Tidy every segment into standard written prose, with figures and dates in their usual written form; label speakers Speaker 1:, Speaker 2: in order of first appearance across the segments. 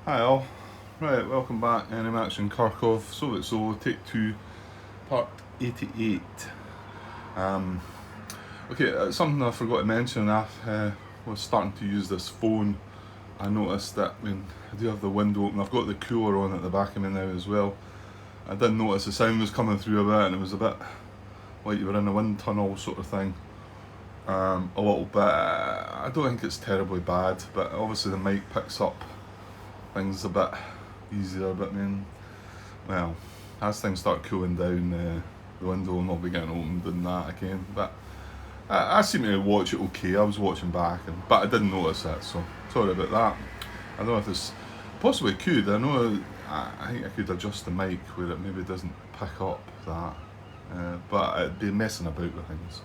Speaker 1: Hi all. Right, welcome back. Enemy Action Kharkov. So take 2, part 88. Okay, something I forgot to mention. I was starting to use this phone. I noticed that when I do have the window open, I've got the cooler on at the back of me now as well. I did notice the sound was coming through a bit, and it was a bit like you were in a wind tunnel sort of thing. A little bit. I don't think it's terribly bad, but obviously the mic picks up things a bit easier, but then, well, as things start cooling down, the window will not be getting opened and that again. But I seem to watch it okay. I was watching back, but I didn't notice it, so sorry about that. I don't know if this possibly could. I know I think I could adjust the mic where it maybe doesn't pick up that, but it'd be messing about with things.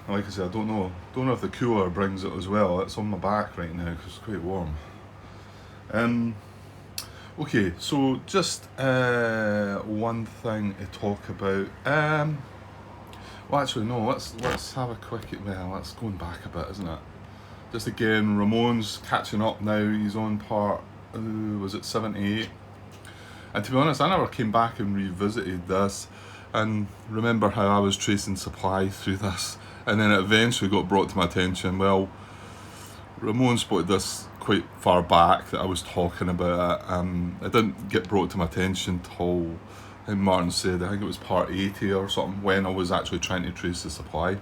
Speaker 1: Like I said, I don't know if the cooler brings it as well. It's on my back right now because it's quite warm. Okay, so just one thing to talk about. Well, actually, no. Let's have a quick. Well, that's going back a bit, isn't it? Just again, Ramon's catching up now. He's on part. Was it 78? And to be honest, I never came back and revisited this, and remember how I was tracing supply through this, and then it eventually got brought to my attention. Well, Ramon spotted this quite far back that I was talking about it. It didn't get brought to my attention till, I think Martin said, I think it was part 80 or something, when I was actually trying to trace the supply.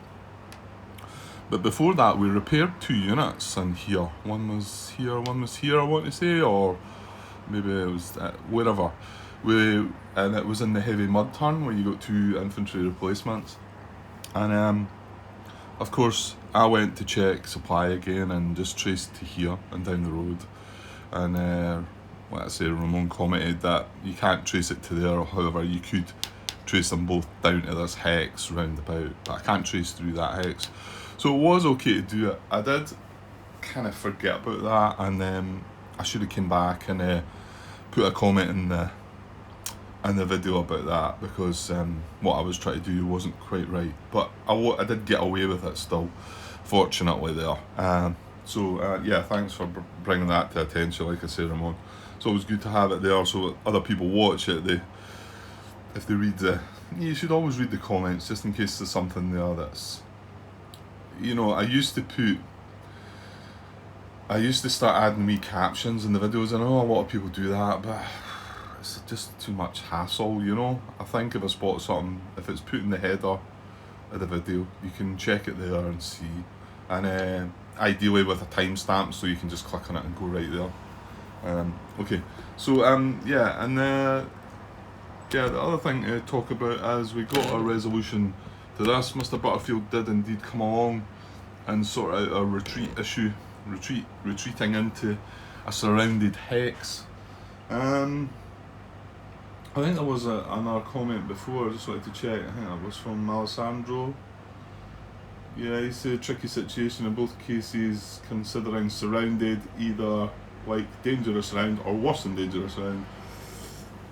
Speaker 1: But before that, we repaired 2 units in here. One was here, I want to say, or maybe it was wherever. And it was in the heavy mud turn where you got 2 infantry replacements. And of course, I went to check supply again and just traced to here and down the road. And let's say Ramon commented that you can't trace it to there, however you could trace them both down to this hex roundabout, but I can't trace through that hex. So it was okay to do it. I did kind of forget about that, and I should have came back and put a comment in the video about that, because what I was trying to do wasn't quite right, but I did get away with it still, fortunately there. So yeah, thanks for bringing that to attention. Like I say, Ramon, it's always good to have it there so other people watch it. If they read you should always read the comments just in case there's something there that's, I used to start adding wee captions in the videos. I know a lot of people do that, but it's just too much hassle, I think if I spot something, if it's put in the header of the video, you can check it there and see, and ideally with a timestamp so you can just click on it and go right there. Okay, so yeah, and the other thing to talk about is we got a resolution to this. Mr. Butterfield did indeed come along and sort out a retreat issue, retreating into a surrounded hex. I think there was another comment before, I just wanted to check. I think that was from Alessandro. Yeah, he said tricky situation in both cases, considering surrounded, either like dangerous round or worse than dangerous round,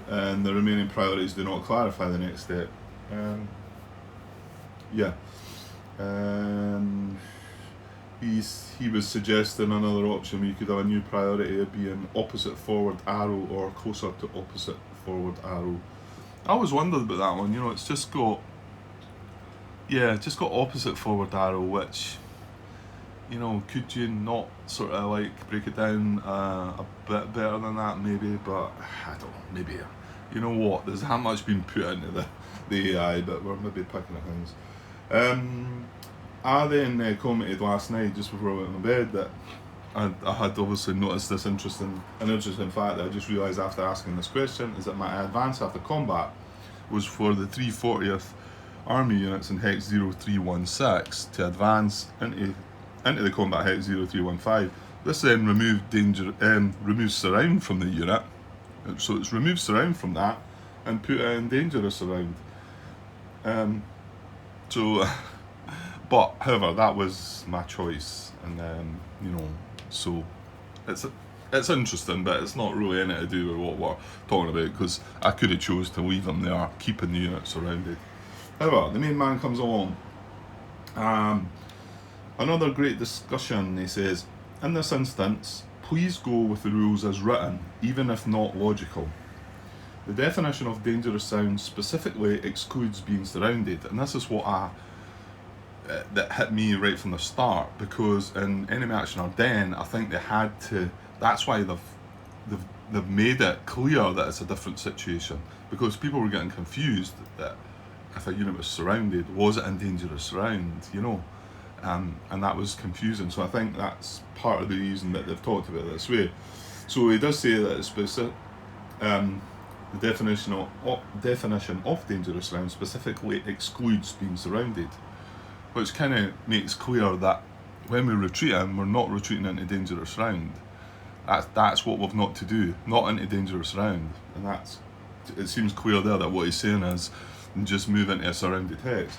Speaker 1: and the remaining priorities do not clarify the next step. Yeah. He was suggesting another option where you could have a new priority of being opposite forward arrow or closer to opposite forward arrow. I always wondered about that one. It's just got opposite forward arrow, which, could you not sort of like break it down a bit better than that maybe? But I don't know, maybe, there's that much been put into the AI, but we're maybe picking at things. I then commented last night, just before I went to bed, that I had obviously noticed this interesting fact that I just realised after asking this question, is that my advance after combat was for the 340th Army units in Hex 0316 to advance into the combat Hex 0315. This then removes surround from the unit, so it's removed surround from that and put it in dangerous surround. But however, that was my choice, and so it's interesting, but it's not really anything to do with what we're talking about, because I could have chose to leave them there, keeping the unit surrounded. However, the main man comes along. Another great discussion, he says. In this instance, please go with the rules as written, even if not logical. The definition of dangerous sound specifically excludes being surrounded, and this is what that hit me right from the start, because in Enemy Action Ardennes, I think they had to. That's why they've made it clear that it's a different situation, because people were getting confused that if a unit was surrounded, was it in dangerous surround, and that was confusing. So I think that's part of the reason that they've talked about it this way. So he does say that it's specific. The definition of dangerous surround specifically excludes being surrounded, which kind of makes clear that when we're retreating, we're not retreating into dangerous surround. That's what we've not to do, not into dangerous surround, and it seems clear there that what he's saying is just move into a surrounded hex.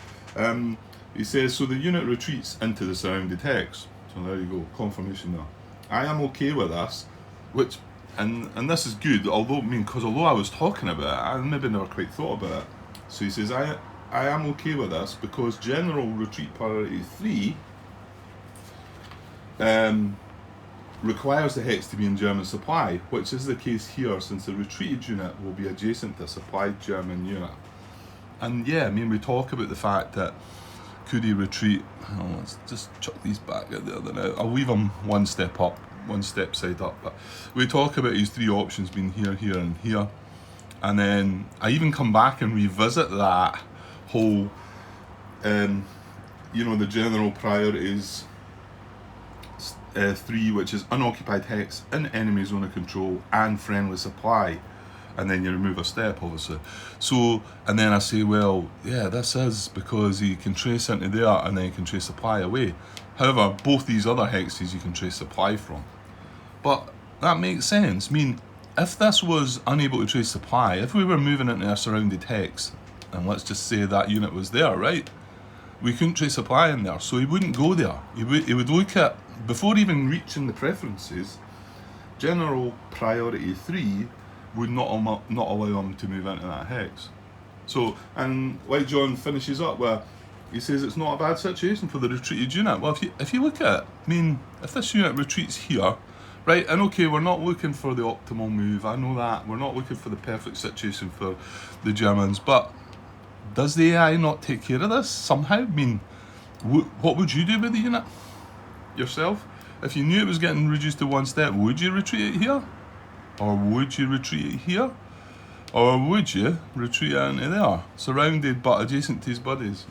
Speaker 1: He says, so the unit retreats into the surrounded hex. So there you go, confirmation there. I am okay with this, which, and this is good, because although I was talking about it, I maybe never quite thought about it. So he says, I am okay with this because general retreat priority 3 requires the hex to be in German supply, which is the case here since the retreated unit will be adjacent to a supplied German unit. And yeah, we talk about the fact that could he retreat, let's just chuck these back out there now. I'll leave them one step side up, but we talk about his 3 options being here, here and here, and then I even come back and revisit that whole the general priorities 3, which is unoccupied hex in enemy zone of control and friendly supply, and then you remove a step obviously. So, and then I say, well, yeah, this is because you can trace into there and then you can trace supply away. However, both these other hexes you can trace supply from. But that makes sense. If this was unable to trace supply, if we were moving into a surrounded hex, and let's just say that unit was there, right? We couldn't trace supply in there, so he wouldn't go there. He would look at, before even reaching the preferences, general priority 3 would not allow him to move into that hex. So, and like John finishes up where he says it's not a bad situation for the retreated unit. Well, if you look at it, if this unit retreats here, right, and okay, we're not looking for the optimal move, I know that, we're not looking for the perfect situation for the Germans, but does the AI not take care of this somehow? What would you do with the unit yourself? If you knew it was getting reduced to 1 step, would you retreat it here? Or would you retreat it here? Or would you retreat it into there, surrounded but adjacent to his buddies?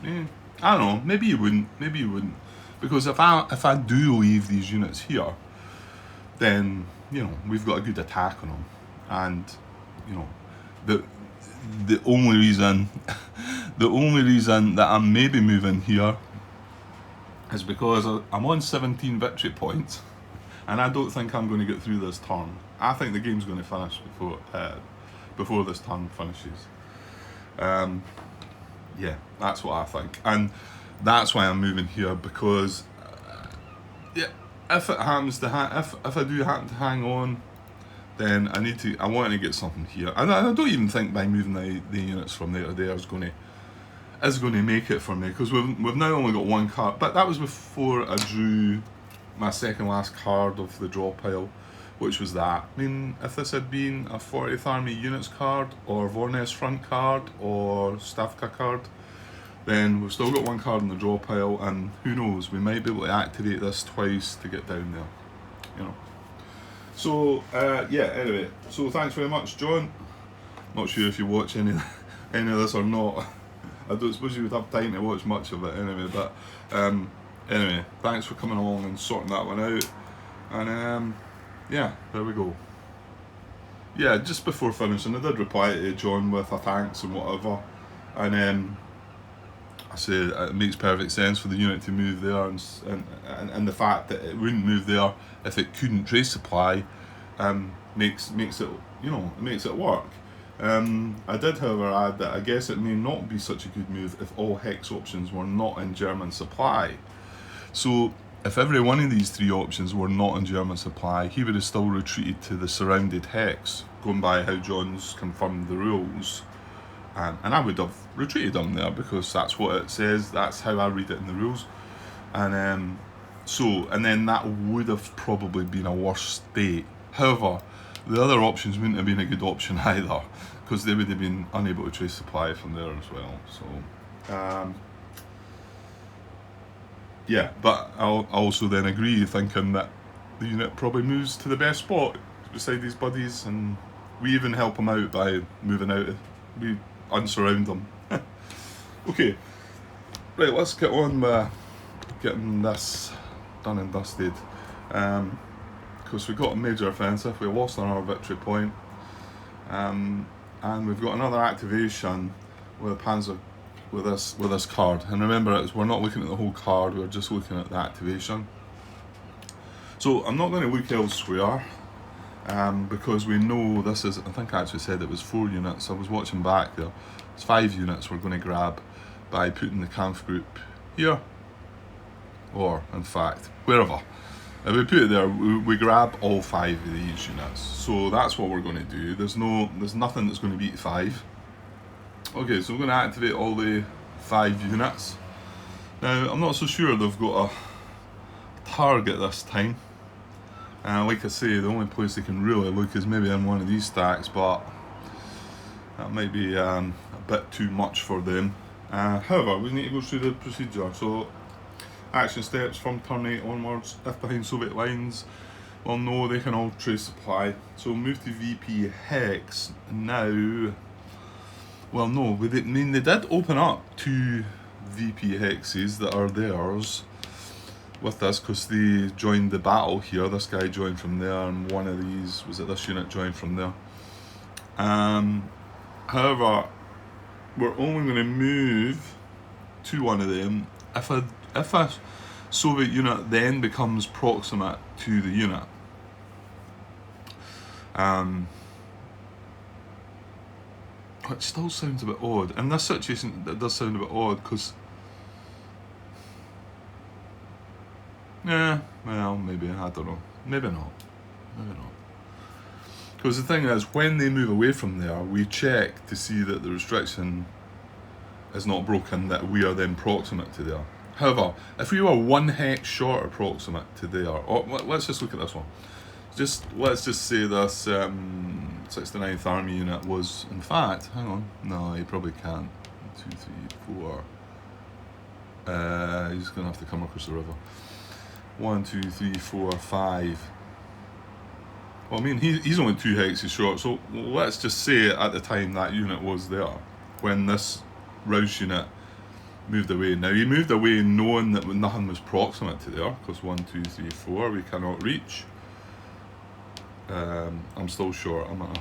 Speaker 1: I don't know, maybe you wouldn't, because if I do leave these units here, then we've got a good attack on them, and the only reason that I'm maybe moving here is because I'm on 17 victory points, and I don't think I'm going to get through this turn. I think the game's going to finish before this turn finishes. Yeah, that's what I think, and that's why I'm moving here, because if it happens to if I do happen to hang on, then I want to get something here, and I don't even think by moving the units from there to there is going to make it for me, because we've now only got 1 card, but that was before I drew my second last card of the draw pile, which was that. If this had been a 40th Army units card, or Vornes front card, or Stavka card, then we've still got 1 card in the draw pile, and who knows, we might be able to activate this twice to get down there, So, anyway, so thanks very much, John. Not sure if you watch any of this or not. I don't suppose you would have time to watch much of it anyway, but anyway, thanks for coming along and sorting that one out, and yeah, there we go. Yeah, just before finishing, I did reply to John with a thanks and whatever, and I said it makes perfect sense for the unit to move there, and the fact that it wouldn't move there if it couldn't trace supply makes it, it makes it work. I did, however, add that I guess it may not be such a good move if all hex options were not in German supply. So if every one of these 3 options were not in German supply, he would have still retreated to the surrounded hex, going by how John's confirmed the rules. And I would have retreated him there, because that's what it says, that's how I read it in the rules. And So, and then that would have probably been a worse state. However, the other options wouldn't have been a good option either, because they would have been unable to trace supply from there as well. So, yeah, but I'll also then agree, thinking that the unit probably moves to the best spot beside these buddies, and we even help them out by moving out. We unsurround them. Okay, right, let's get on with getting this done and dusted. Because we got a major offensive, we lost on our victory point, and we've got another activation with a Panzer with this card. And remember, we're not looking at the whole card; we're just looking at the activation. So I'm not going to look elsewhere, because we know this is. I think I actually said it was 4 units. I was watching back there. It's 5 units we're going to grab by putting the Kampf group here, or in fact wherever. If we put it there, we grab all 5 of these units. So that's what we're going to do. There's nothing that's going to beat 5. Okay, so we're going to activate all the 5 units. Now, I'm not so sure they've got a target this time. Like I say, the only place they can really look is maybe in one of these stacks, but that might be a bit too much for them. However, we need to go through the procedure. So, action steps from turn 8 onwards. If behind Soviet lines, well, no, they can all trace supply. So move to VP Hex now. Well, no, they did open up 2 VP Hexes that are theirs with this, because they joined the battle here. This guy joined from there, and one of these, was it this unit, joined from there. However, we're only going to move to one of them if a Soviet unit then becomes proximate to the unit. Which still sounds a bit odd. In this situation, it does sound a bit odd, because well, maybe, I don't know. Maybe not. Because the thing is, when they move away from there, we check to see that the restriction is not broken, that we are then proximate to there. However, if we were 1 hex short of proximate to there, or let's just look at this one. Let's just say this 69th Army unit was, in fact, hang on, no, you probably can't. 2, 3, 4. He's going to have to come across the river. 1, 2, 3, 4, 5. Well, I mean, he's only 2 hexes short, so let's just say at the time that unit was there, when this Rouse unit moved away. Now, he moved away knowing that nothing was proximate to there, because 1, 2, 3, 4, we cannot reach. I'm still short, I'm at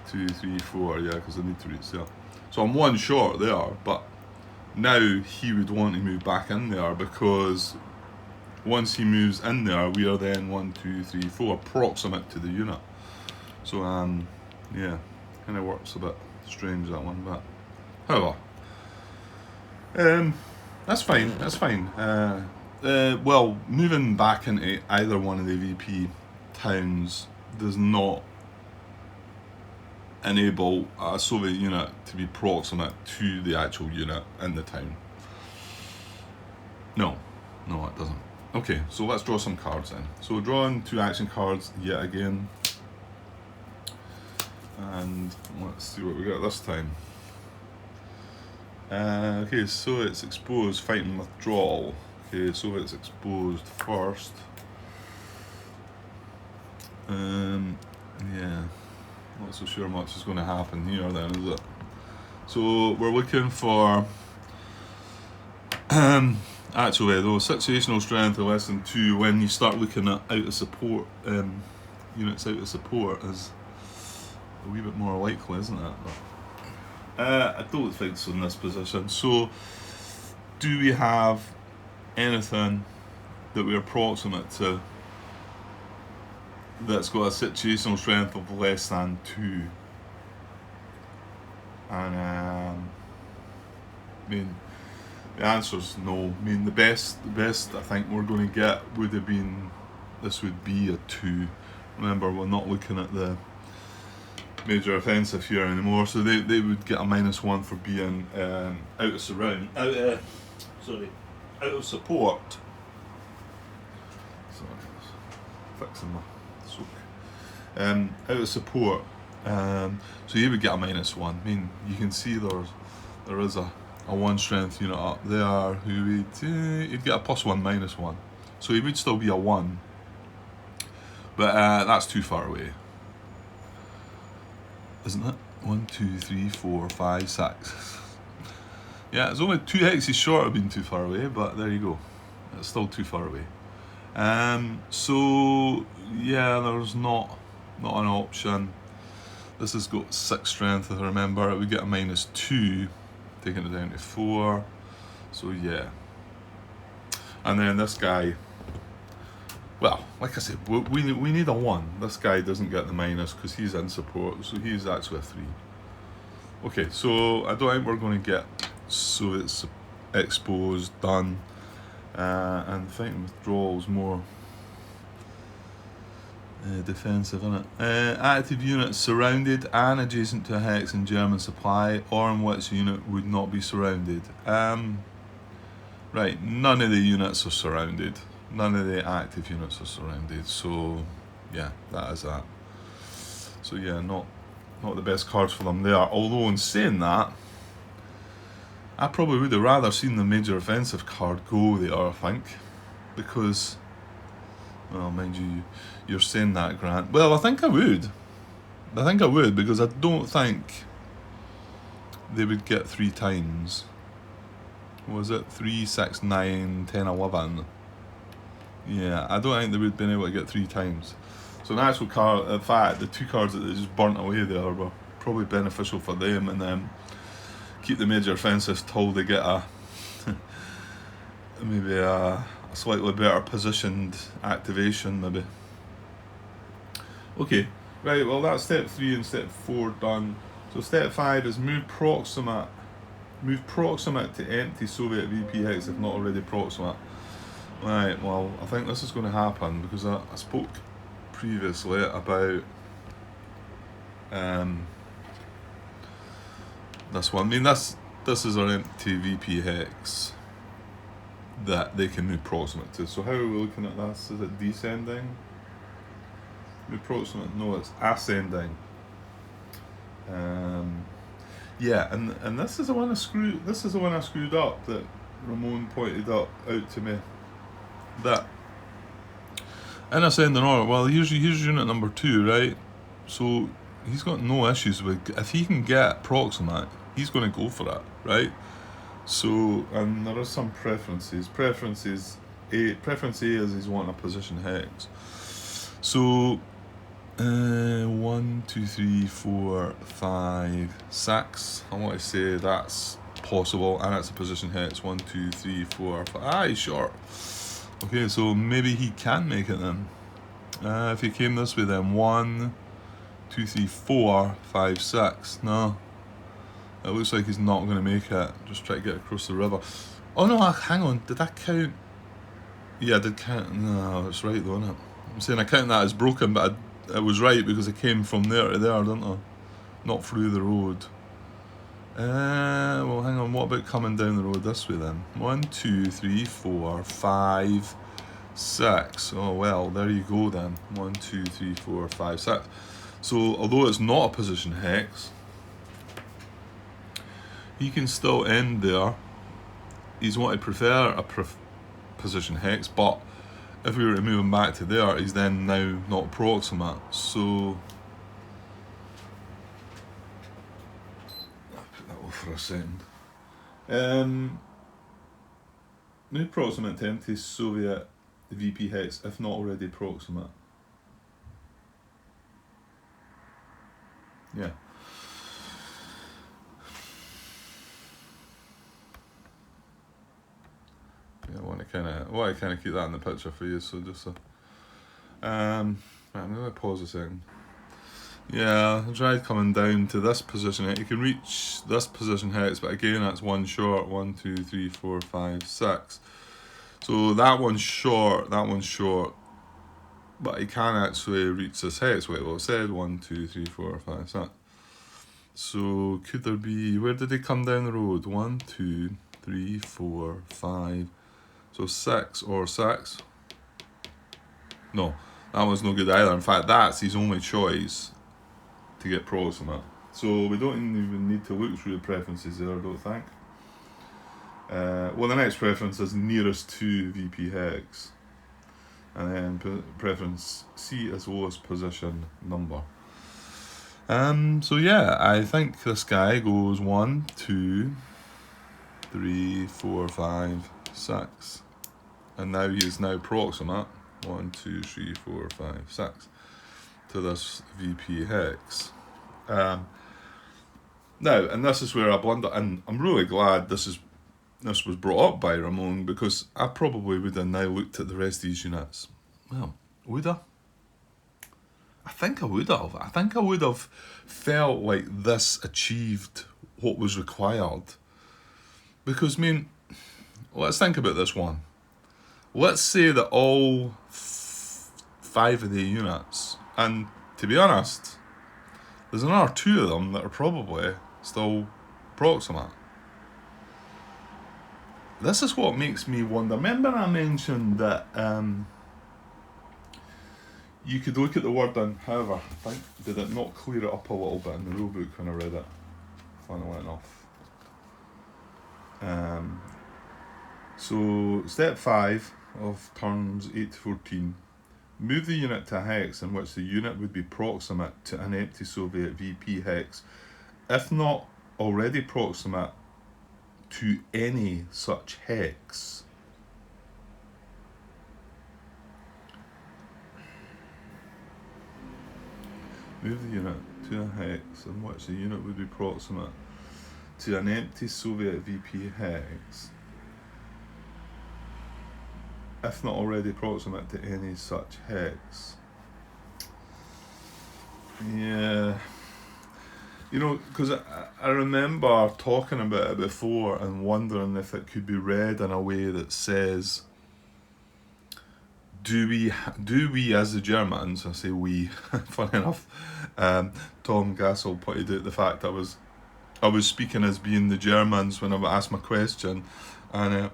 Speaker 1: 2, 3, 4, yeah, because I need to reach there. So I'm 1 short there, but now he would want to move back in there, because once he moves in there, we are then 1, 2, 3, 4 proximate to the unit. So yeah, kind of works a bit strange, that one, but however, that's fine. Well, moving back into either one of the VP towns does not enable a Soviet unit to be proximate to the actual unit in the town. No, it doesn't. Okay, so let's draw some cards then. So drawing 2 action cards yet again. And let's see what we got this time. Okay, so it's exposed, fighting withdrawal. Okay, so it's exposed first. Yeah, not so sure much is going to happen here then, is it? So we're looking for actually, though, situational strength of less than 2 when you start looking at out of support, units out of support is a wee bit more likely, isn't it? But, I don't think so in this position. So, do we have anything that we are proximate to that's got a situational strength of less than 2? And I mean, the answer's no. I mean, the best I think we're going to get would have been, this would be a 2. Remember, we're not looking at the major offensive here anymore, so they would get a -1 for being out of support. fixing my soak. Out of support, so you would get a -1. I mean, you can see there is a 1 strength unit up there who you'd get a +1, -1. So he would still be a 1. But that's too far away, isn't it? 1, 2, 3, 4, 5, 6. Yeah, it's only 2 hexes short of being too far away, but there you go. It's still too far away. So yeah, there's not an option. This has got 6 strength, if I remember. It would get a -2, taking it down to 4. So yeah. And then this guy, well, like I said, we need a 1. This guy doesn't get the minus because he's in support, so he's actually a 3. Okay, so I don't think we're going to get Soviets exposed, done, and fighting withdrawals more defensive, isn't it? Active units surrounded and adjacent to a hex in German supply or in which unit would not be surrounded. Right, none of the units are surrounded. None of the active units are surrounded, so yeah, that is that. So yeah, not the best cards for them there. Although in saying that, I probably would have rather seen the major offensive card go there, I think, because, well, mind you, you're saying that, Grant. Well, I think I would. Because I don't think they would get 3 times. What was it? 3, 6, 9, 10, 11. Yeah, I don't think they would have been able to get 3 times. So in actual card, in fact, the 2 cards that they just burnt away there were probably beneficial for them, and then keep the major offensive till they get a maybe a slightly better positioned activation, maybe. Okay, right, well that's step 3 and step 4 done. So step 5 is move proximate to empty Soviet VP hex if not already proximate. Right, well I think this is going to happen because I spoke previously about this one. I mean, this is our empty VP hex that they can move proximate to. So how are we looking at this? Is it descending? Move proximate? No, it's ascending. Yeah, and this is the one I screwed up that Ramon pointed out to me. That in ascending order, well, here's unit number 2, right? So he's got no issues with, if he can get proximate, he's going to go for it, right? So, and there are some preferences. Preference A is he's wanting a position hex. So 1, 2, 3, 4, 5, 6. I want to say that's possible, and it's a position hex. 1, 2, 3, 4, 5. Aye, sure. Okay, so maybe he can make it then. If he came this way, then 1, 2, 3, 4, 5, 6. No, it looks like he's not going to make it. Just try to get across the river. Oh no, hang on. Did that count? Yeah, I did count. No, it's right though, isn't it? I'm saying I count that as broken, but it was right because it came from there to there, didn't I? Not through the road. Well, hang on. What about coming down the road this way then? 1, 2, 3, 4, 5, 6. Oh well, there you go then. 1, 2, 3, 4, 5, 6. So although it's not a position hex, he can still end there. He's what I prefer a position hex, but if we were to move him back to there, he's then now not proximate. So I'll put that off for a second. Move proximate to empty Soviet VP hex if not already proximate. Yeah. Yeah, I want to kind of keep that in the picture for you. So just I'm gonna pause a second. Yeah, I tried coming down to this position. You can reach this position hex, but again, that's 1 short. 1, 2, 3, 4, 5, 6. So that one's short. But he can actually reach this hex. Wait, well, it said 1, 2, 3, 4, 5, 6. So could there be? Where did he come down the road? 1, 2, 3, 4, 5. So 6 or 6. No, That one's no good either. In fact, that's his only choice to get proximate. So we don't even need to look through the preferences there, I don't think. Well, the next preference is nearest to VP hex. And then preference C as well as position number. So yeah, I think this guy goes 1, 2, 3, 4, 5, 6. And now he is now proximate. 1, 2, 3, 4, 5, 6 to this VP hex. Now, and this is where I blunder, and I'm really glad this was brought up by Ramon, because I probably would have now looked at the rest of these units. Well, would I? I think I would have. I think I would have felt like this achieved what was required. Because, I mean, let's think about this one. Let's say that all 5 of the units, and to be honest, there's another 2 of them that are probably still proximate. This is what makes me wonder. Remember I mentioned that you could look at the word in, however, I think, did it not clear it up a little bit in the rulebook when I read it? Funnily enough. So, step 5 of turns 8 to 14. Move the unit to a hex in which the unit would be proximate to an empty Soviet VP hex, if not already proximate to any such hex. Move the unit to a hex in which the unit would be proximate to an empty Soviet VP hex, if not already proximate to any such hex. Yeah. You know, because I remember talking about it before and wondering if it could be read in a way that says, do we as the Germans, I say we, funny enough, Tom Gassel pointed out the fact I was speaking as being the Germans when I asked my question, and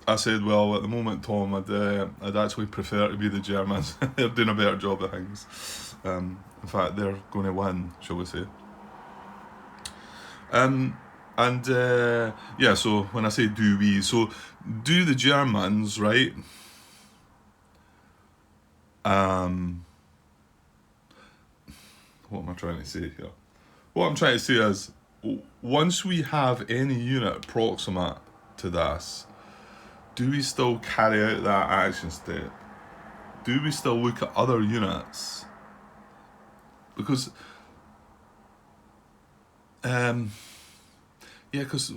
Speaker 1: I said, well, at the moment, Tom, I'd actually prefer to be the Germans. They're doing a better job of things. In fact, they're going to win, shall we say. Yeah, so when I say do we, so do the Germans, right? What am I trying to say here? What I'm trying to say is, once we have any unit proximate to this, do we still carry out that action step? Do we still look at other units? Because yeah, because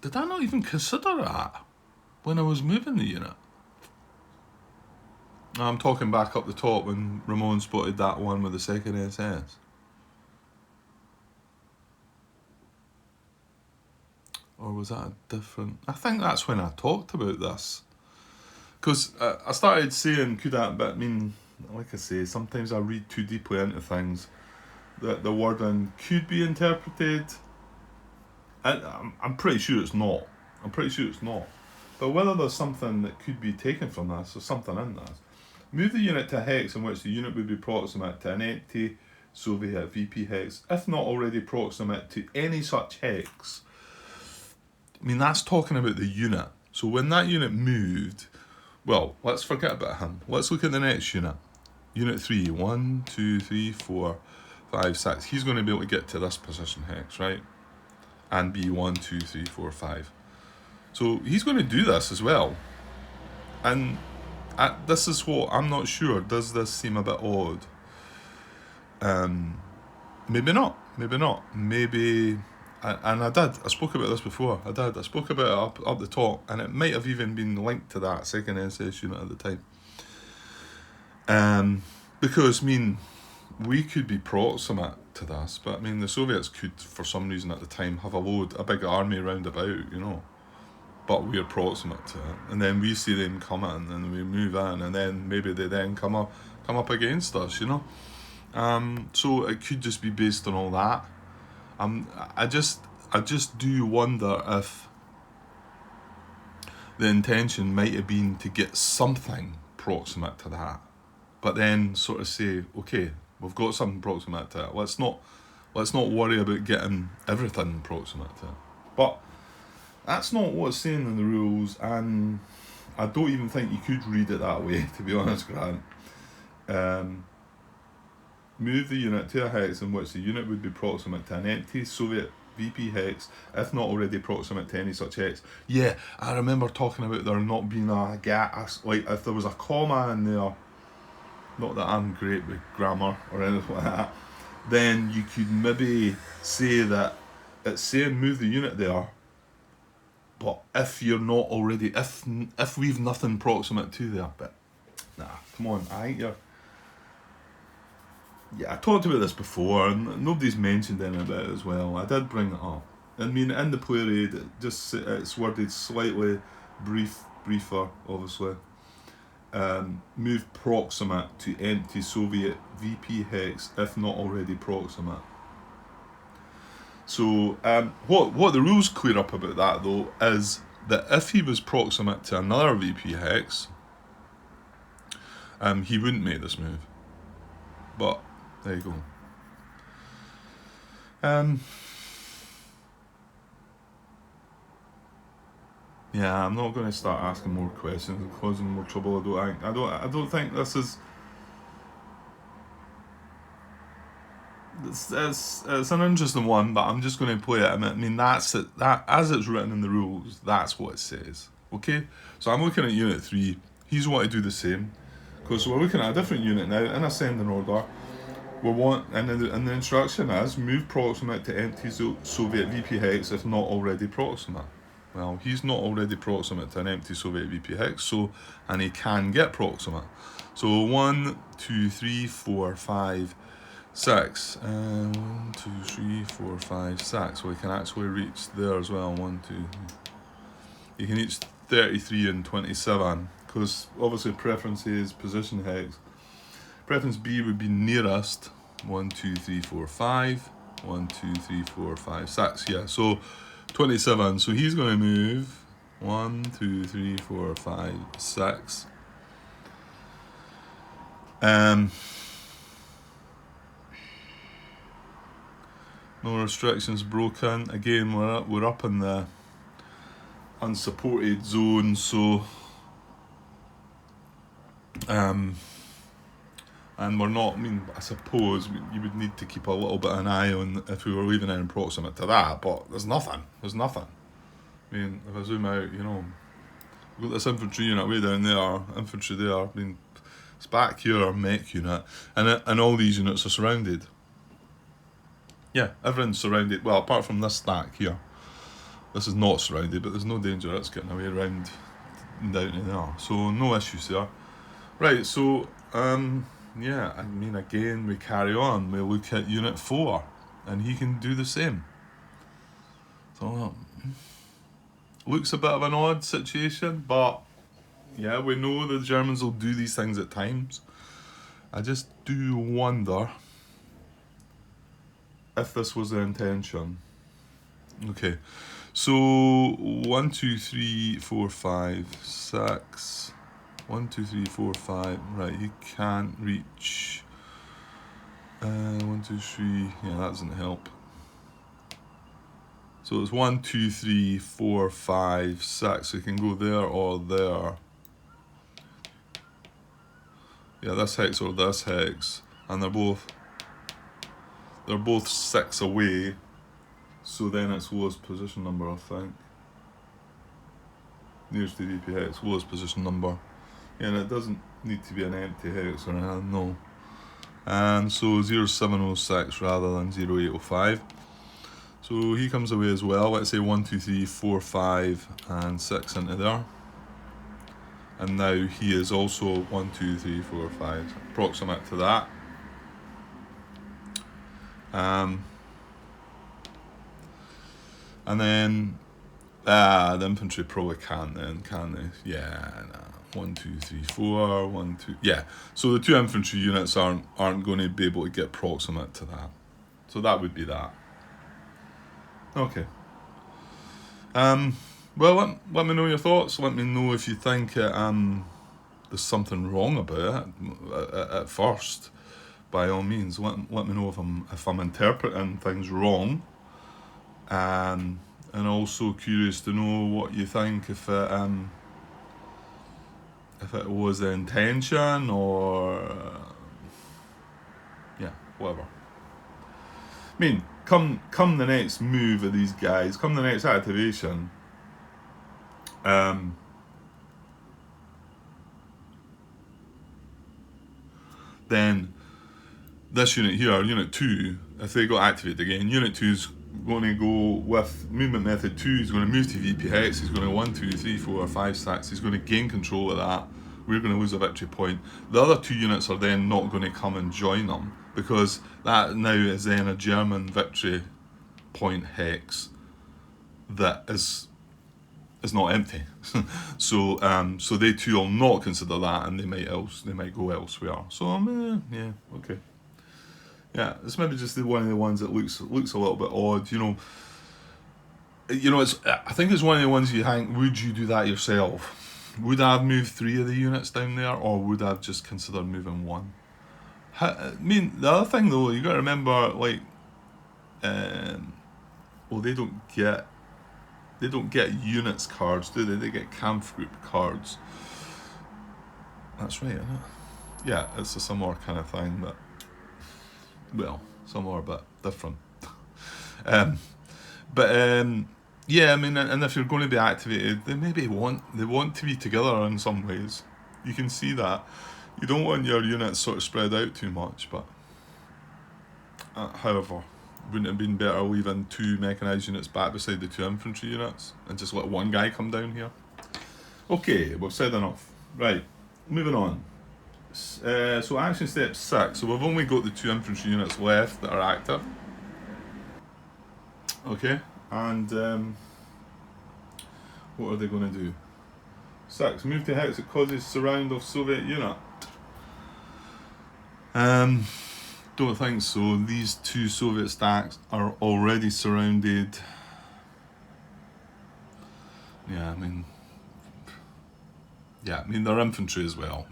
Speaker 1: did I not even consider that when I was moving the unit? I'm talking back up the top when Ramon spotted that one with the second SS. Or was that a different... I think that's when I talked about this. Because I started saying, could that... But I mean, like I say, sometimes I read too deeply into things. That the wording could be interpreted... I'm pretty sure it's not. But whether there's something that could be taken from this, or something in this. Move the unit to a hex in which the unit would be proximate to an empty Soviet VP hex, if not already proximate to any such hex. I mean, that's talking about the unit. So when that unit moved, well, let's forget about him. Let's look at the next unit. Unit 3, 1, 2, 3, 4, 5, 6. He's going to be able to get to this position hex, right? And be 1, 2, 3, 4, 5. So he's going to do this as well. And this is what I'm not sure. Does this seem a bit odd? Maybe not. Maybe, and I spoke about this before. I spoke about it up the top, and it might have even been linked to that second SS unit at the time. Because I mean, we could be proximate to this, but I mean, the Soviets could, for some reason at the time, have a big army round about, you know. But we're proximate to it, and then we see them come in, and we move in, and then maybe they then come up against us, you know. So it could just be based on all that. I just do wonder if the intention might have been to get something proximate to that. but then sort of say, okay, we've got something proximate to it. Let's not worry about getting everything proximate to it. But that's not what's saying in the rules, and I don't even think you could read it that way, to be honest, Grant. Move the unit to a hex in which the unit would be proximate to an empty Soviet VP hex, if not already proximate to any such hex. Yeah, I remember talking about there not being a gap, like if there was a comma in there, not that I'm great with grammar or anything like that, then you could maybe say that it's saying move the unit there, but if you're not already, if we've nothing proximate to there, but nah, come on, I think you're. Yeah, I talked about this before, and nobody's mentioned anything about it as well. I did bring it up. I mean, in the play raid, it's worded slightly briefer, obviously. Move proximate to empty Soviet VP hex, if not already proximate. So, what the rules clear up about that, though, is that if he was proximate to another VP hex, he wouldn't make this move. But there you go. Yeah, I'm not going to start asking more questions and causing more trouble. I don't think this is. It's an interesting one, but I'm just going to play it. I mean, that's it. That as it's written in the rules, that's what it says. Okay, so I'm looking at Unit 3. He's wanting to do the same, because we're looking at a different unit now in ascending order. And the instruction is move proximate to empty Soviet VP hex if not already proximate. Well, he's not already proximate to an empty Soviet VP hex, and he can get proximate. So 1, 2, 3, 4, 5, 6. 1, 2, 3, 4, 5, 6. So he can actually reach there as well. 1, 2. He can reach 33 and 27, because obviously preference A is position hex. Preference B would be nearest. 1, 2, 3, 4, 5. 1, 2, 3, 4, 5, 6. Yeah, so 27. So he's going to move 1, 2, 3, 4, 5, 6. No restrictions broken. Again, we're up in the unsupported zone, so and we're not. I mean, I suppose you would need to keep a little bit of an eye on if we were leaving in proximate to that, but there's nothing. I mean, if I zoom out, we've got this infantry unit way down there, infantry there. I mean, it's back here, our mech unit, and all these units are surrounded. Yeah, everyone's surrounded. Well, apart from this stack here. This is not surrounded, but there's no danger it's getting away around down to there. So no issues there. Right, so yeah, I mean, again, we carry on. We look at Unit 4, and he can do the same. So, looks a bit of an odd situation, but yeah, we know the Germans will do these things at times. I just do wonder if this was the intention. Okay, so 1, 2, 3, 4, 5, 6. 1, 2, 3, 4, 5. Right, he can't reach. 1, 2, 3. Yeah, that doesn't help. So it's 1, 2, 3, 4, 5, 6. So he can go there or there. Yeah, this hex or this hex, and they're both 6 away. So then it's lowest position number, I think. Nearest to VP hex, lowest position number. Yeah, and it doesn't need to be an empty hex or anything, no. And so 0706 rather than 0805. So he comes away as well. Let's say 1, 2, 3, 4, 5, and 6 into there. And now he is also 1, 2, 3, 4, 5, approximate to that. And then the infantry probably can't then, can they? Yeah, nah. 1, 2, 3, 4, 1, 2. Yeah, so the 2 infantry units aren't going to be able to get proximate to that. So that would be that. Okay. Well, let me know your thoughts. Let me know if you think this there's something wrong about it at first, by all means, let me know if I'm interpreting things wrong. And also curious to know what you think, if it was the intention or yeah, whatever. I mean, come the next move of these guys, come the next activation, then this unit here, Unit 2, if they got activated again, Unit 2 is going to go with movement method 2, he's going to move to VP Hex, he's going to 1, 2, 3, 4, 5 stacks, he's going to gain control of that, we're going to lose a victory point. The other 2 units are then not going to come and join them, because that now is then a German victory point hex that is not empty. So they too will not consider that, and they might go elsewhere. So yeah, okay. Yeah, it's maybe just one of the ones that looks a little bit odd, I think it's one of the ones you think, would you do that yourself? Would I have moved 3 of the units down there, or would I have just considered moving 1? I mean, the other thing though, you got to remember, like, well, they don't get units cards, do they? They get Kampfgruppe cards. That's right, isn't it? Yeah, it's a similar kind of thing, but well, similar but different. Yeah, I mean, and if you're going to be activated, they want to be together in some ways. You can see that. You don't want your units sort of spread out too much, but however, wouldn't it have been better leaving 2 mechanised units back beside the 2 infantry units and just let 1 guy come down here? Okay, we've said enough. Right, moving on. So action step 6. So we've only got the 2 infantry units left that are active. Okay, and what are they going to do? 6. Move to Hex that causes surround of Soviet unit. Don't think so. These 2 Soviet stacks are already surrounded. Yeah, I mean they're infantry as well.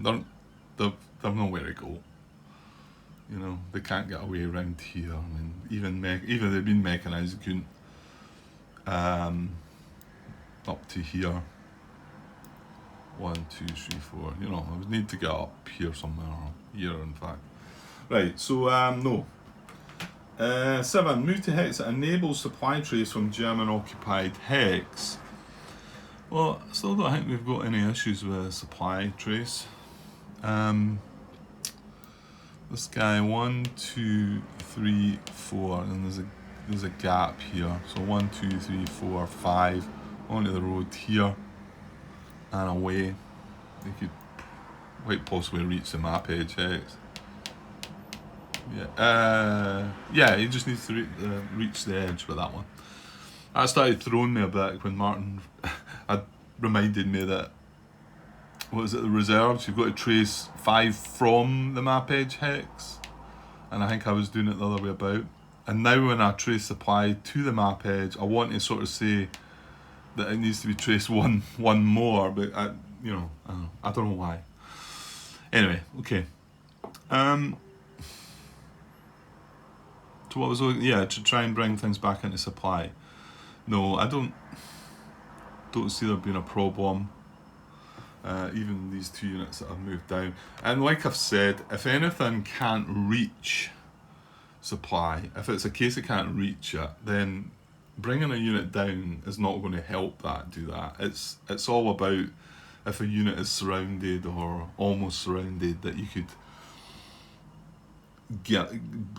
Speaker 1: They've nowhere to go. They can't get away around here. I mean, even if they've been mechanised, they couldn't up to here. 1, 2, 3, 4. I would need to get up here somewhere, or here in fact. Right, so no. 7. Move to Hex that enables supply trace from German occupied Hex. Well, I still don't think we've got any issues with supply trace. This guy, 1, 2, 3, 4, and there's a gap here. So 1, 2, 3, 4, 5 onto the road here and away. They could quite possibly reach the map edge Hex. Yeah, he just needs to reach the edge with that one. That started throwing me a bit when Martin had reminded me that, what is it, the reserves, you've got to trace 5 from the map edge Hex, and I think I was doing it the other way about. And now when I trace supply to the map edge, I want to sort of say that it needs to be traced one more, but I don't know why. Anyway, okay. So what was to try and bring things back into supply. No, I don't see there being a problem. Even these 2 units that have moved down, and like I've said, if anything can't reach supply, if it's a case it can't reach it, then bringing a unit down is not going to help do that. It's all about, if a unit is surrounded or almost surrounded, that you could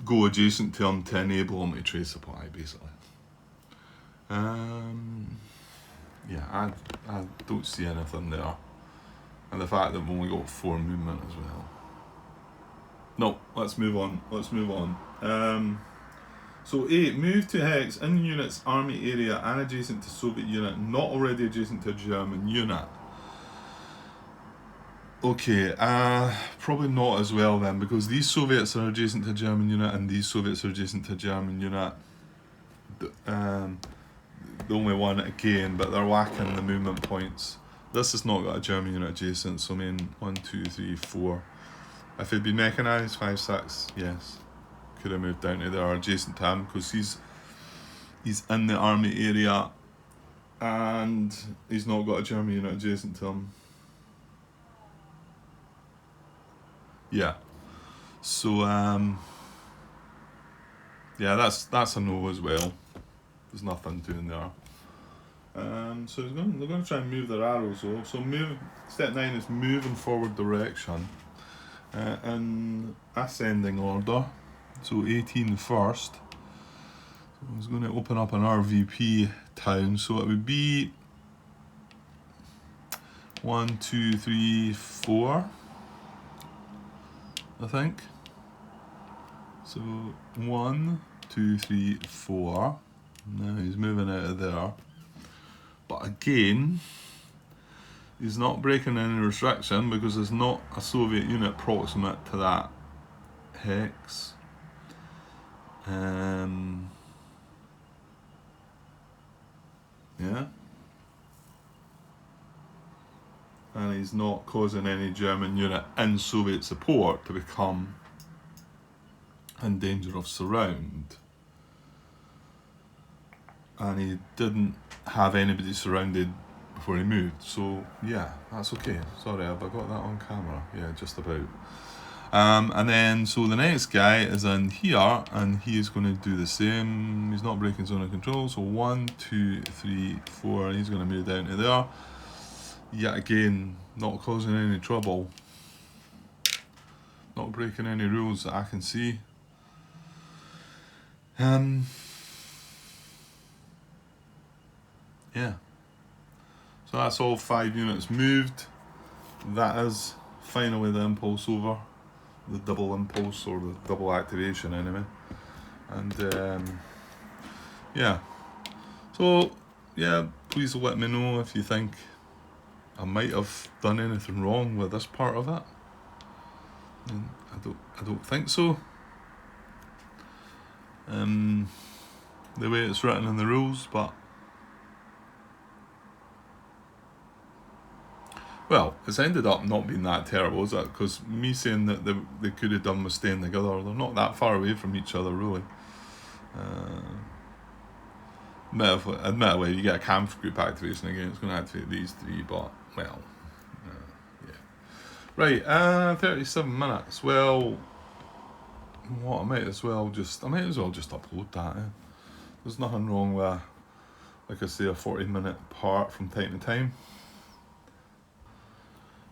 Speaker 1: go adjacent to them to enable them to trace supply, basically. Yeah, I don't see anything there. And the fact that we've only got 4 movement as well. No, let's move on. So 8, move to Hex in unit's army area and adjacent to Soviet unit, not already adjacent to a German unit. Okay, probably not as well then, because these Soviets are adjacent to a German unit and these Soviets are adjacent to a German unit. The only one again, but they're lacking the movement points This has not got a German unit adjacent, so I mean 1, 2, 3, 4. If it'd be mechanised, 5, 6, yes. Could have moved down to there adjacent to him, because he's in the army area and he's not got a German unit adjacent to him. Yeah. So yeah, that's a no as well. There's nothing doing there. So they're going to try and move their arrows though. So step 9 is move in forward direction in ascending order. So 18 first. So I was going to open up an RVP town. So it would be 1, 2, 3, 4. I think. So 1, 2, 3, 4. Now he's moving out of there. But again, he's not breaking any restriction because there's not a Soviet unit proximate to that hex. Yeah. And he's not causing any German unit in Soviet support to become in danger of surround. And he didn't have anybody surrounded before he moved, so yeah, that's okay. Sorry, have I got that on camera? Yeah, just about. And then, so the next guy is in here, and he is going to do the same. He's not breaking zone of control, so 1, 2, 3, 4, and he's going to move down to there. Yet again, not causing any trouble. Not breaking any rules that I can see. Yeah. So that's all 5 units moved. That is finally the impulse over. The double impulse, or the double activation anyway. And yeah. So yeah, please let me know if you think I might have done anything wrong with this part of it. And I don't think so. The way it's written in the rules, but well, it's ended up not being that terrible, is it? Because me saying that they could have done with staying together, they're not that far away from each other, really. Admittedly, you get a camp group activation again, it's going to activate these 3, but, well, yeah. Right, 37 minutes. Well, what, I might as well just upload that. There's nothing wrong with, like I say, a 40-minute part from time to time.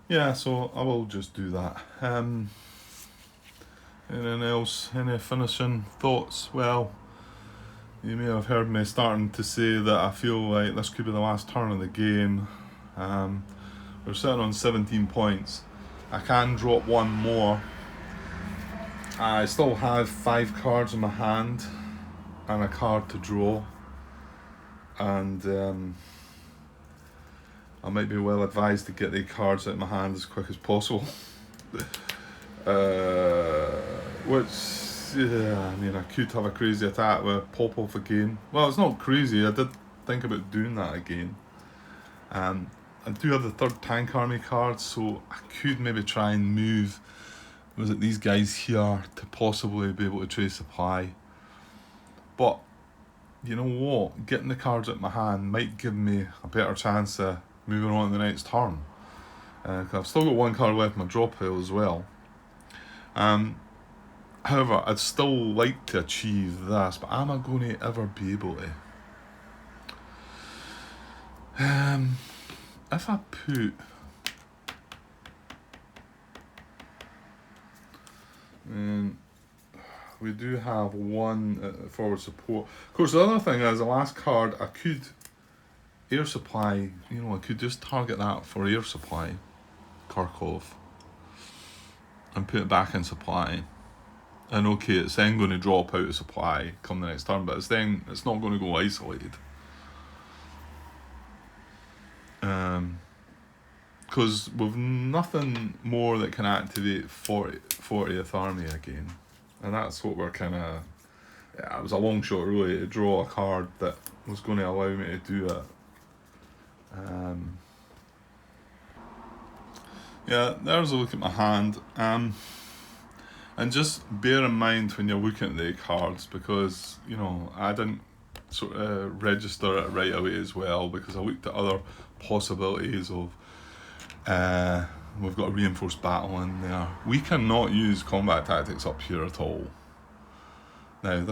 Speaker 1: Yeah, so I will just do that. Anything else? Any finishing thoughts? Well, you may have heard me starting to say that I feel like this could be the last turn of the game. We're sitting on 17 points. I can drop one more. I still have 5 cards in my hand and a card to draw. And I might be well advised to get the cards out of my hand as quick as possible. Which, yeah, I mean, I could have a crazy attack with Popov again. Well, it's not crazy, I did think about doing that again. I do have the 3rd tank army card, so I could maybe try and move, was it these guys here, to possibly be able to trade supply. But, you know what, getting the cards out of my hand might give me a better chance of moving on to the next turn. I've still got 1 card left in my draw pile as well. However, I'd still like to achieve this, but am I going to ever be able to? If I put... we do have 1 forward support. Of course, the other thing is, the last card, I could air supply, I could just target that for air supply, Kharkov, and put it back in supply. And okay, it's then going to drop out of supply come the next turn, but it's not going to go isolated. Because we've nothing more that can activate 40th Army again. And that's what we're kind of... Yeah, it was a long shot really to draw a card that was going to allow me to do it. Yeah, there's a look at my hand. And just bear in mind when you're looking at the cards, because, you know, I didn't sort of register it right away as well, because I looked at other possibilities of, we've got a reinforced battle in there. We cannot use combat tactics up here at all. Now,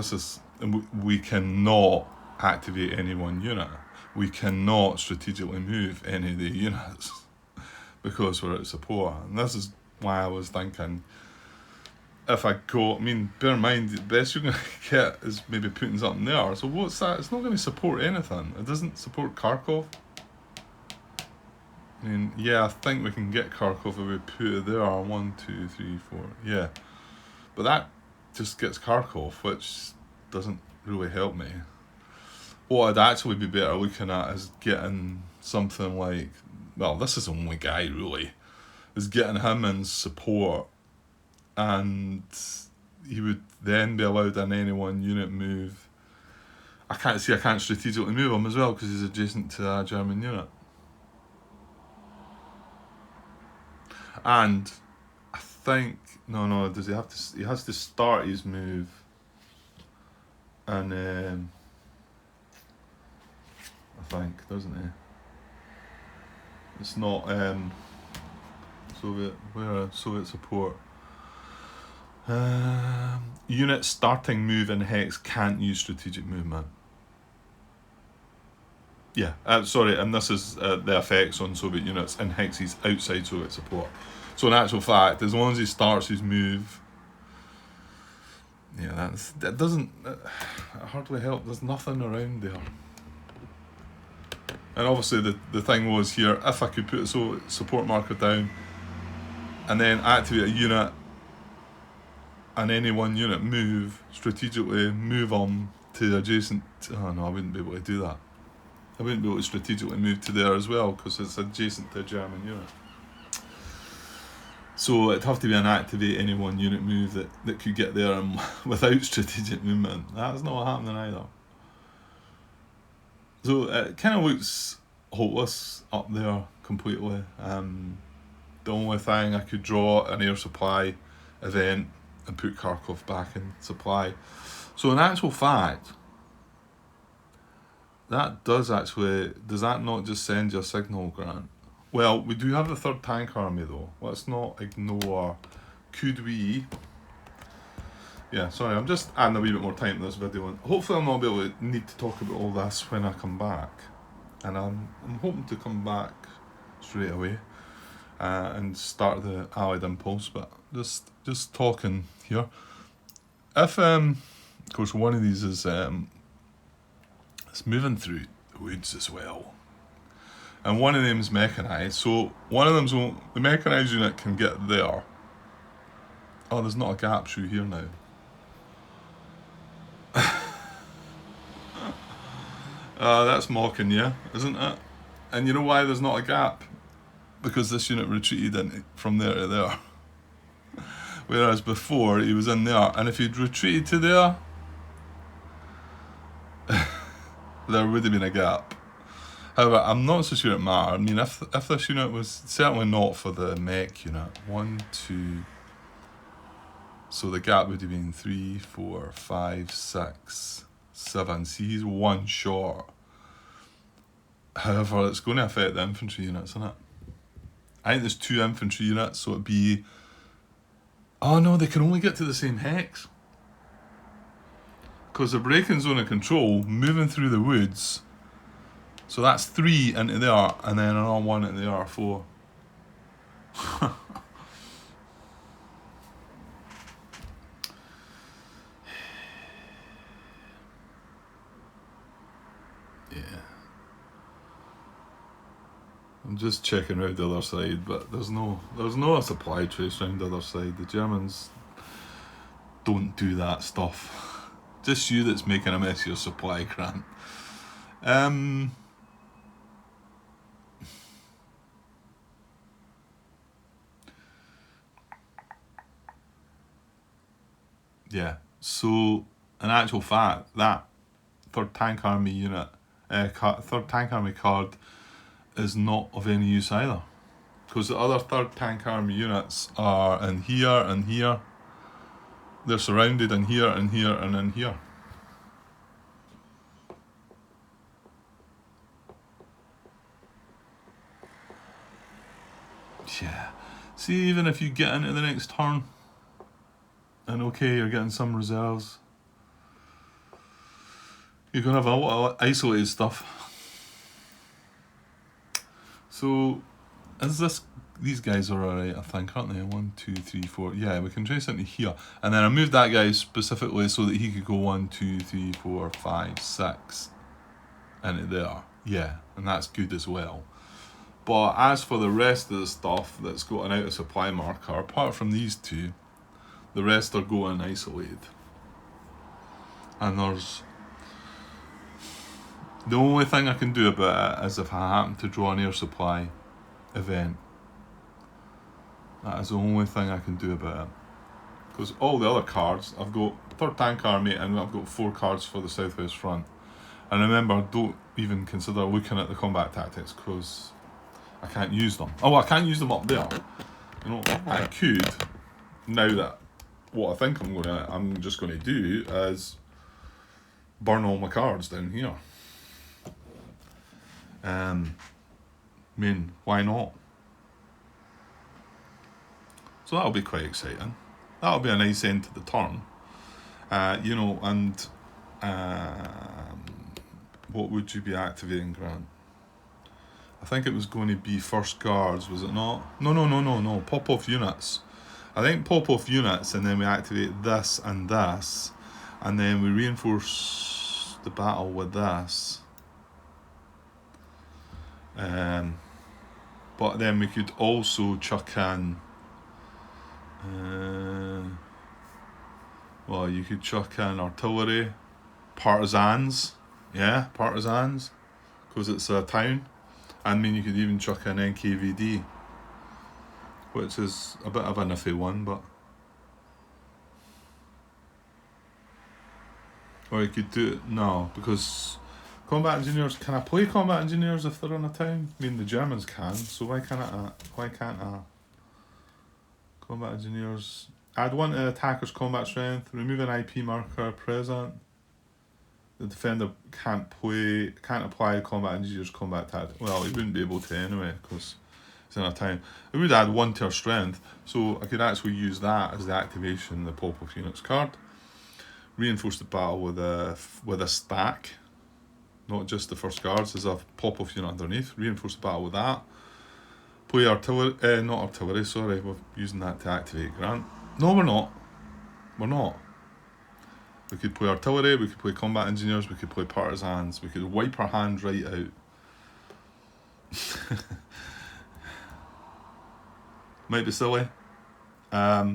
Speaker 1: we cannot activate any one unit. We cannot strategically move any of the units because we're at support. And this is why I was thinking, if I go, I mean, bear in mind, the best you're going to get is maybe putting something there. So what's that? It's not going to support anything. It doesn't support Kharkov. I mean, yeah, I think we can get Kharkov if we put it there. 1, 2, 3, 4. Yeah. But that just gets Kharkov, which doesn't really help me. What I'd actually be better looking at is getting something like, well, this is the only guy really, is getting him in support, and he would then be allowed an any one unit move. I can't strategically move him as well because he's adjacent to a German unit. And I think, no, does he have to, he has to start his move, and I think, doesn't he? It's not Soviet support. Unit starting move in Hex can't use strategic movement. Yeah, sorry, and this is the effects on Soviet units in Hexes outside Soviet support. So in actual fact, as long as he starts his move, yeah, that doesn't hardly help. There's nothing around there. And obviously the thing was here, if I could put a support marker down and then activate a unit and any one unit move, strategically move on to adjacent, oh no, I wouldn't be able to do that. I wouldn't be able to strategically move to there as well because it's adjacent to a German unit. So it'd have to be an activate any one unit move that could get there and without strategic movement. That's not happening either. So it kind of looks hopeless up there completely. The only thing I could draw an air supply event and put Kharkov back in supply. So in actual fact, does that not just send you a signal, Grant? Well, we do have the 3rd Tank Army though. Let's not ignore. Could we... Yeah, sorry, I'm just adding a wee bit more time to this video, and hopefully I'll not be able to need to talk about all this when I come back. And I'm hoping to come back straight away and start the Allied Impulse, but just talking here. If of course one of these is it's moving through the woods as well, and one of them is mechanised, so one of them's the mechanised unit can get there. Oh, there's not a gap through here now. That's mocking you, isn't it? And you know why there's not a gap? Because this unit retreated from there to there. Whereas before he was in there, and if he'd retreated to there, there would have been a gap. However, I'm not so sure it mattered. I mean, if this unit was certainly not for the mech unit, 1, 2, so the gap would have been 3, 4, 5, 6, 7. See, he's one short. However, it's going to affect the infantry units, isn't it? I think there's 2 infantry units, so it'd be... Oh no, they can only get to the same hex. Because they're breaking zone of control, moving through the woods. So that's 3 into there, and then another 1 into the R4. Yeah. I'm just checking out the other side, but there's no supply trace around the other side. The Germans don't do that stuff. Just you that's making a mess of your supply, Grant. Yeah, so in actual fact, that 3rd Tank Army unit, 3rd Tank Army card is not of any use either. because the other 3rd Tank Army units are in here and here. They're surrounded in here and here and in here. Yeah. See, even if you get into the next turn, and okay, you're getting some reserves, you're going to have a lot of isolated stuff. So, these guys are alright, I think, aren't they? 1, 2, 3, 4. Yeah, we can trace into here. And then I moved that guy specifically so that he could go 1, 2, 3, 4, 5, 6 into there. Yeah, and that's good as well. But as for the rest of the stuff that's got an out of supply marker, apart from these two, the rest are going isolated. And there's... the only thing I can do about it is if I happen to draw an air supply event. That is the only thing I can do about it. Because all the other cards, I've got 3rd Tank Army and I've got 4 cards for the Southwest Front. And remember, don't even consider looking at the combat tactics because I can't use them. Oh, I can't use them up there. You know, I could. Now that what I think I'm just going to do is burn all my cards down here. I mean, why not? So that'll be quite exciting. That'll be a nice end to the turn. You know, and what would you be activating, Grant? I think it was going to be first guards, was it not? No. Pop-off units. I think pop-off units, and then we activate this, and then we reinforce the battle with this. But then we could also chuck in... well, you could chuck in artillery, partisans, because it's a town. I mean, you could even chuck in NKVD, which is a bit of an iffy one, but... or you could do it, no, because combat engineers, can I play combat engineers if they're in a town? I mean, the Germans can, so why can't I? Combat engineers, add 1 to attacker's combat strength, remove an IP marker present. The defender can't apply combat engineer's combat tactic. Well, he wouldn't be able to anyway, because it's in a town. It would add 1 to our strength, so I could actually use that as the activation, the pop-off units card. Reinforce the battle with a stack, not just the first guards, there's a pop-off unit underneath. Reinforce the battle with that. Play artillery, not artillery, sorry, we're using that to activate Grant. No, we're not. We could play artillery, we could play combat engineers, we could play partisans, we could wipe our hand right out. Might be silly. But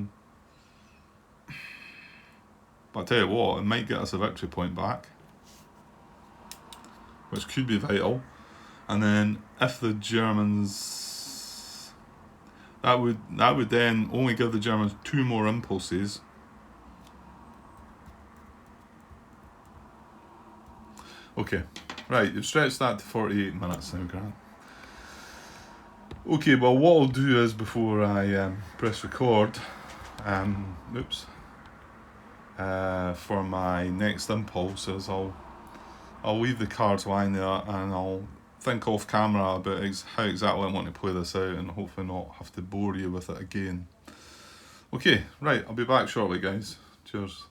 Speaker 1: I'll tell you what, it might get us a victory point back, which could be vital. And then if the Germans, that would then only give the Germans 2 more impulses. Okay, right, you've stretched that to 48 minutes now, Grant. Okay, well, what I'll do is, before I press record, for my next impulse, is I'll leave the cards lying there and I'll think off camera about how exactly I want to play this out and hopefully not have to bore you with it again. Okay, right, I'll be back shortly, guys. Cheers.